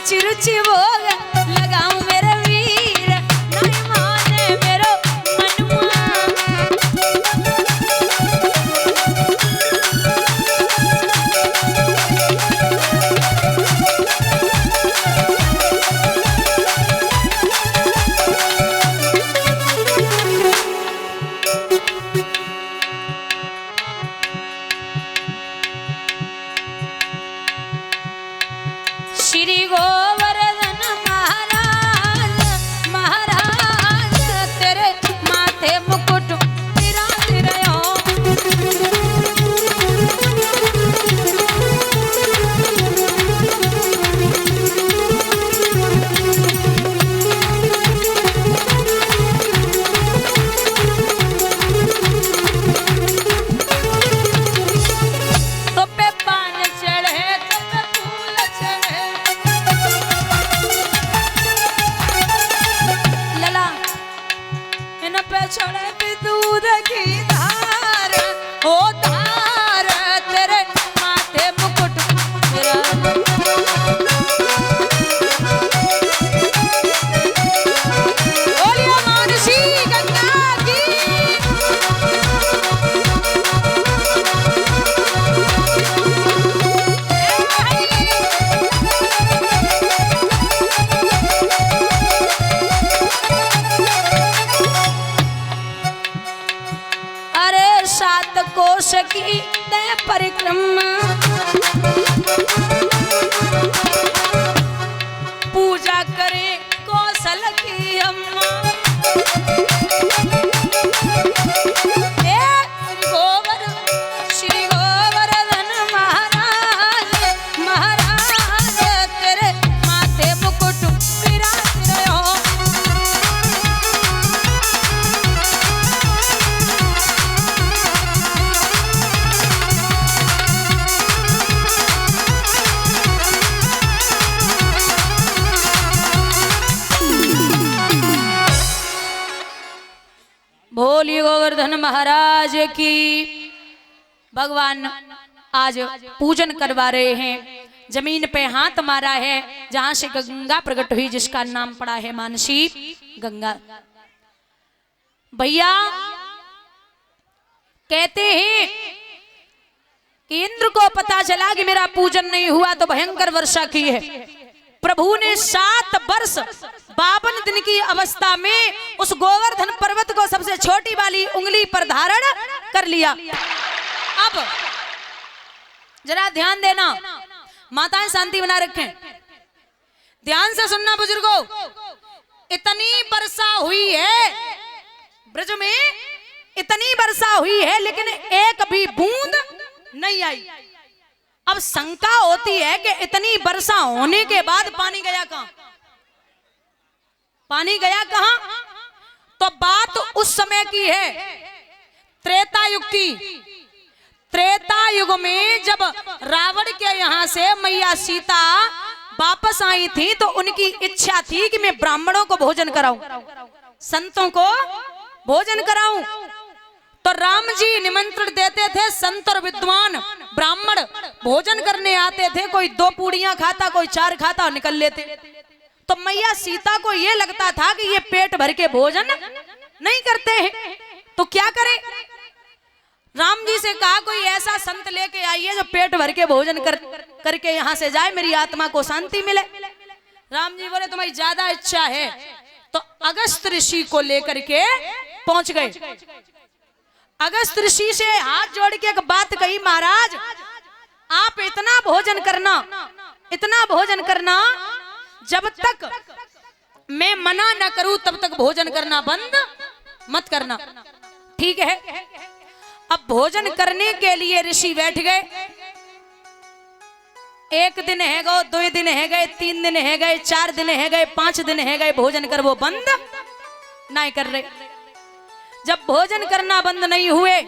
रुचि रुचि भोग लगाऊं मेरे वीर, नहीं माने मेरो मनुआ। श्री गोवर्धन महाराज, महाराज तेरे माथे मुकुट विराज रहो। तो पे पान चढ़े तो पे फूल चढ़े, लला इन पे चढ़े भी दूध की धार, ओ धार तेरे माथे मुकुट विराज। बोलिए मानसी गंगा की। अरे सात कोश की तय परिक्रमा, पूजा करे कौशल की अम्मा। श्री गोवर्धन महाराज, महाराज तेरे माथे मुकुट विराज रहो। बोलिए गोवर्धन महाराज की। भगवान आज पूजन करवा रहे हैं, जमीन पे हाथ मारा है जहां से गंगा प्रकट हुई, जिसका नाम पड़ा है मानसी गंगा। भैया कहते हैं कि इंद्र को पता चला कि मेरा पूजन नहीं हुआ तो भयंकर वर्षा की है। प्रभु ने 7 वर्ष 52 दिन की अवस्था में उस गोवर्धन पर्वत को सबसे छोटी वाली उंगली पर धारण कर लिया। अब जरा ध्यान देना, माताएं शांति बना रखें, ध्यान से सुनना बुजुर्गों। इतनी वर्षा हुई है ब्रज में, इतनी वर्षा हुई है लेकिन एक भी बूंद नहीं आई। अब शंका होती है कि इतनी वर्षा होने के बाद पानी गया कहां? पानी गया कहां? तो बात उस समय की है, त्रेता युग की। त्रेता युग में जब रावण के यहां से मैया सीता वापस आई थी तो उनकी इच्छा थी कि मैं ब्राह्मणों को भोजन कराऊं, संतों को भोजन कराऊं। तो राम जी निमंत्रण देते थे, संत और विद्वान ब्राह्मण भोजन करने आते थे, कोई 2 पूड़ियां खाता, कोई 4 खाता और निकल लेते। तो मैया सीता को यह लगता था कि ये पेट भर के भोजन नहीं करते हैं, तो क्या करें? राम जी से कहा कोई ऐसा संत लेके आइए जो पेट भर के भोजन करके यहाँ से जाए, मेरी आत्मा को शांति मिले। राम जी बोले तुम्हारी ज्यादा इच्छा है, तो अगस्त ऋषि को लेकर के पहुंच गए। अगस्त ऋषि से हाथ जोड़ के एक बात कही, महाराज आप इतना भोजन करना, इतना भोजन करना, जब तक मैं मना न करूं तब तक भोजन करना बंद मत करना, ठीक है? अब भोजन करने के लिए ऋषि बैठ गए। 1 दिन है गो, 2 दिन है गए, 3 दिन है गए, 4 दिन है गए, 5 दिन है गए, भोजन कर वो बंद नहीं कर रहे। जब भोजन करना बंद नहीं हुए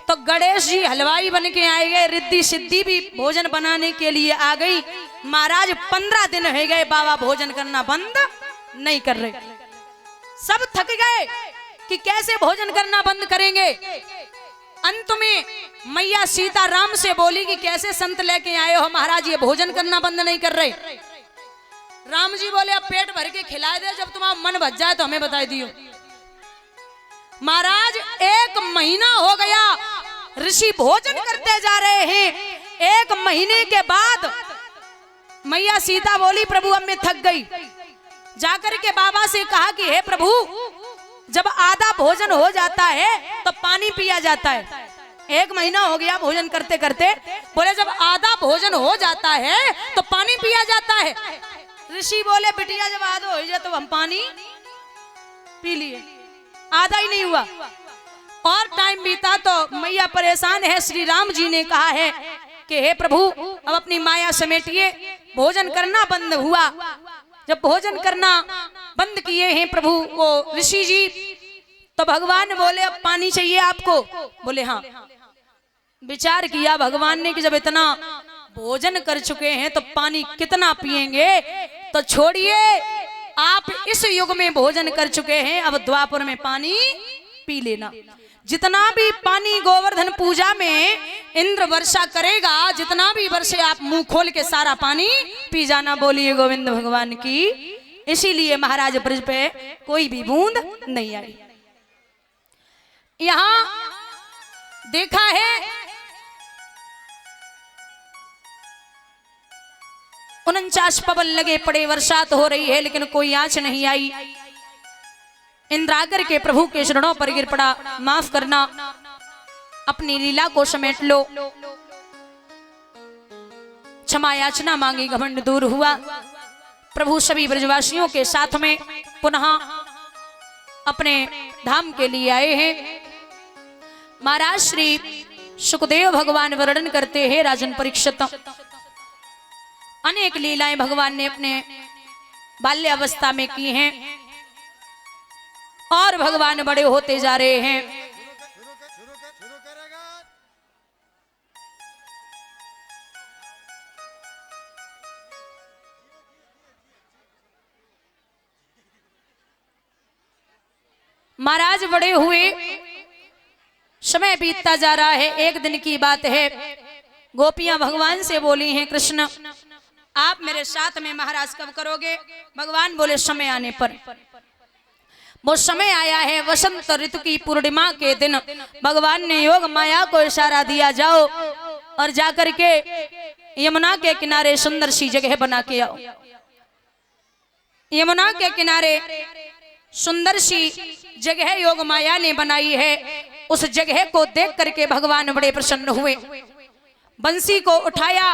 तो गणेश जी हलवाई बन के आए गए, रिद्धि सिद्धि भी भोजन बनाने के लिए आ गई। महाराज 15 दिन हो गए, बाबा भोजन करना बंद नहीं कर रहे। सब थक गए कि कैसे भोजन करना बंद करेंगे। अंत में मैया सीता राम से बोली कि कैसे संत लेके आए हो महाराज, ये भोजन करना बंद नहीं कर रहे। राम जी बोले अब पेट भर के खिला दे, जब तुम्हारा मन भज जाए तो हमें बताई दियो। महाराज 1 महीना हो गया, ऋषि भोजन करते जा रहे हैं। 1 महीने के बाद मैया सीता बोली प्रभु अब मैं थक गई। जाकर के बाबा से कहा कि हे प्रभु, जब आधा भोजन हो जाता है तो पानी पिया जाता है। 1 महीना हो गया भोजन करते करते, बोले जब आधा भोजन हो जाता है तो पानी पिया जाता है। ऋषि बोले बिटिया जब आधा हो जाए तो हम पानी पी लिए, आधा ही नहीं हुआ। और टाइम बीता तो मैया परेशान है। श्री राम जी ने कहा है कि हे प्रभु अब अपनी माया समेटिए, भोजन करना बंद हुआ। जब भोजन करना बंद किए हैं प्रभु वो ऋषि जी, तो भगवान बोले अब पानी चाहिए आपको? बोले हाँ। विचार किया भगवान ने कि जब इतना भोजन कर चुके हैं तो पानी कितना पिएंगे, तो छोड़िए आप इस युग में भोजन कर चुके हैं, अब द्वापर में पानी पी लेना। जितना भी पानी गोवर्धन पूजा में इंद्र वर्षा करेगा, जितना भी वर्षे आप मुंह खोल के सारा पानी पी जाना। बोलिए गोविंद भगवान की। इसीलिए महाराज ब्रज पे कोई भी बूंद नहीं आई। यहां देखा है 49 पवन लगे पड़े, वर्षात हो रही है लेकिन कोई आंच नहीं आई। इंद्र आकर के प्रभु के चरणों पर गिर पड़ा, माफ करना, अपनी लीला को समेट लो। क्षमा याचना मांगी, घमंड दूर हुआ। प्रभु सभी ब्रजवासियों के साथ में पुनः अपने धाम के लिए आए हैं। महाराज श्री सुखदेव भगवान वर्णन करते हैं राजन परीक्षित, अनेक लीलाएं भगवान ने अपने बाल्यावस्था में की हैं और भगवान बड़े होते जा रहे हैं। महाराज बड़े हुए, समय बीतता जा रहा है। एक दिन की बात है, गोपियां भगवान से बोली हैं कृष्ण आप मेरे साथ में महाराज कब करोगे? भगवान बोले समय आने पर। वो समय आया है, वसंत ऋतु की पूर्णिमा के दिन भगवान ने योग माया को इशारा दिया, जाओ और जाकर के यमुना के किनारे सुंदर सी जगह बना के आओ। यमुना के किनारे सुंदर सी जगह योग माया ने बनाई है। उस जगह को देख करके भगवान बड़े प्रसन्न हुए। बंसी को उठाया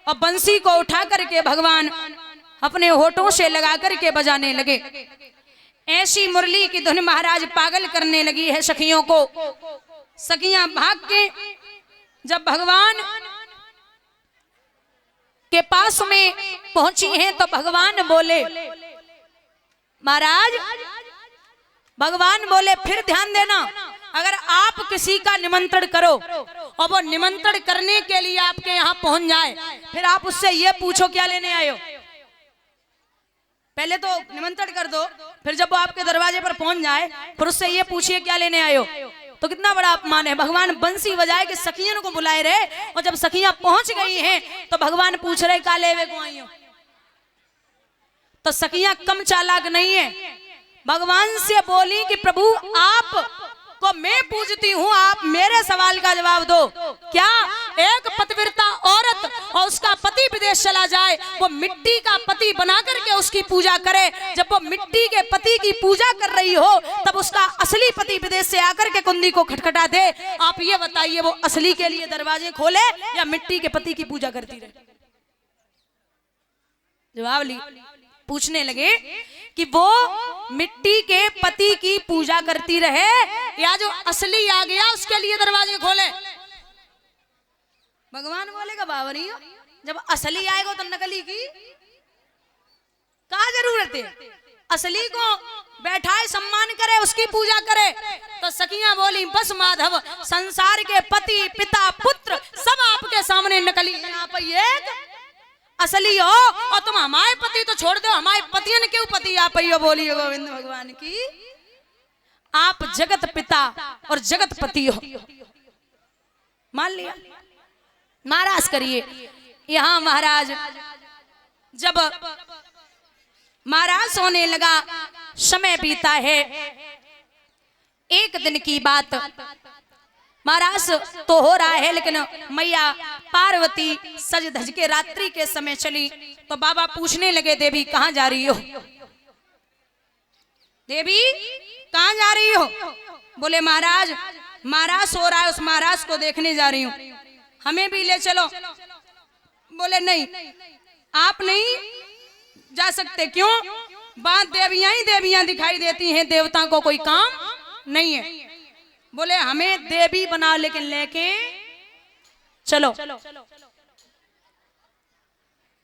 और बंसी को उठा करके भगवान अपने होठों से लगा करके बजाने लगे। ऐसी मुरली की धुन महाराज पागल करने लगी है सखियों को। सखियां भाग के जब भगवान के पास में पहुंची हैं तो भगवान बोले, महाराज भगवान बोले फिर ध्यान देना, अगर आप किसी का निमंत्रण करो और वो निमंत्रण करने के लिए आपके यहाँ पहुंच जाए, फिर आप उससे ये पूछो क्या लेने आए हो। पहले तो निमंत्रण कर दो, फिर जब वो आपके दरवाजे पर पहुंच जाए फिर उससे ये पूछिए क्या लेने आए हो। तो कितना बड़ा अपमान है। भगवान बंसी बजाए के सखियन को बुलाए रहे और जब सखियां पहुंच गई हैं तो भगवान पूछ रहे का लेवे को आई हो। तो सखियां कम चालाक नहीं है, भगवान से बोली कि प्रभु आप को मैं पूछती हूँ, आप मेरे सवाल का जवाब दो। क्या एक पतिव्रता औरत और उसका पति विदेश चला जाए, वो मिट्टी का पति बना करके उसकी पूजा करे, जब वो मिट्टी के पति की पूजा कर रही हो तब उसका असली पति विदेश से आकर के कुंडी को खटखटा दे। आप ये बताइए वो असली के लिए दरवाजे खोले या मिट्टी के पति की पूजा करती रहे? जवाब ली। पूछने लगे कि वो मिट्टी के पति की पूजा करती रहे या जो असली आ गया उसके लिए दरवाजे खोले। भगवान बोलेगा बाबा नहीं हो, जब असली आएगा तो नकली की क्या जरूरत है? असली को बैठाए सम्मान करे, उसकी पूजा करे। तो सखियां बोली बस माधव, संसार के पति पिता पुत्र सब आपके सामने नकली, यहाँ पर एक असली हो और तुम हमारे पति तो छोड़ दो, हमारे पतियन के पति आप ही हो। बोलिए गोविंद भगवान की। आप जगत पिता और जगत पति हो, मान लिया। महाराज करिए। यहां महाराज जब महाराज सोने लगा, समय बीता है। एक दिन की बात, महाराज तो हो रहा है, लेकिन मैया पार्वती सज धज के रात्रि के समय चली। तो बाबा पूछने लगे, देवी कहाँ जा रही हो? देवी कहाँ जा रही हो? बोले महाराज, महाराज सो रहा है, उस महाराज को देखने जा रही हूँ, हमें भी ले चलो। बोले नहीं, आप नहीं जा सकते। क्यों? बात देवियां ही देवियां दिखाई देती हैं, देवता को कोई काम नहीं है। बोले हमें देवी बनाओ, लेकिन लेके चलो।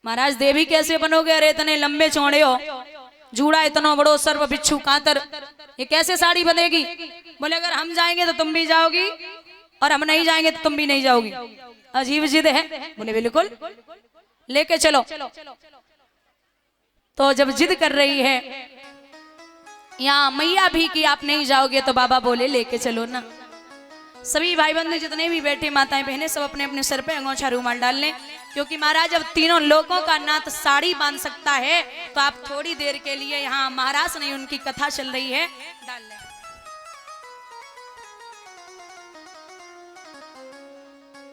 महाराज देवी कैसे बनोगे? अरे इतने लंबे चौड़े हो, जूड़ा इतना बड़ो, सर्व बिच्छू कातर, ये कैसे साड़ी बनेगी? बोले अगर हम जाएंगे तो तुम भी जाओगी, और हम नहीं जाएंगे तो तुम भी नहीं जाओगी। अजीब जिद है। बोले बिल्कुल, लेके चलो। तो जब जिद कर रही है यहाँ मैया भी कि आप नहीं जाओगे, तो बाबा बोले लेके चलो ना। सभी भाई बंधु जितने भी बैठे, माताएं बहनें, सब अपने अपने सर पे अंगोछा रूमाल डाल लें, क्योंकि महाराज जब तीनों लोगों का नाथ साड़ी बांध सकता है, तो आप थोड़ी देर के लिए, यहाँ महाराज नहीं उनकी कथा चल रही है, डाल लें।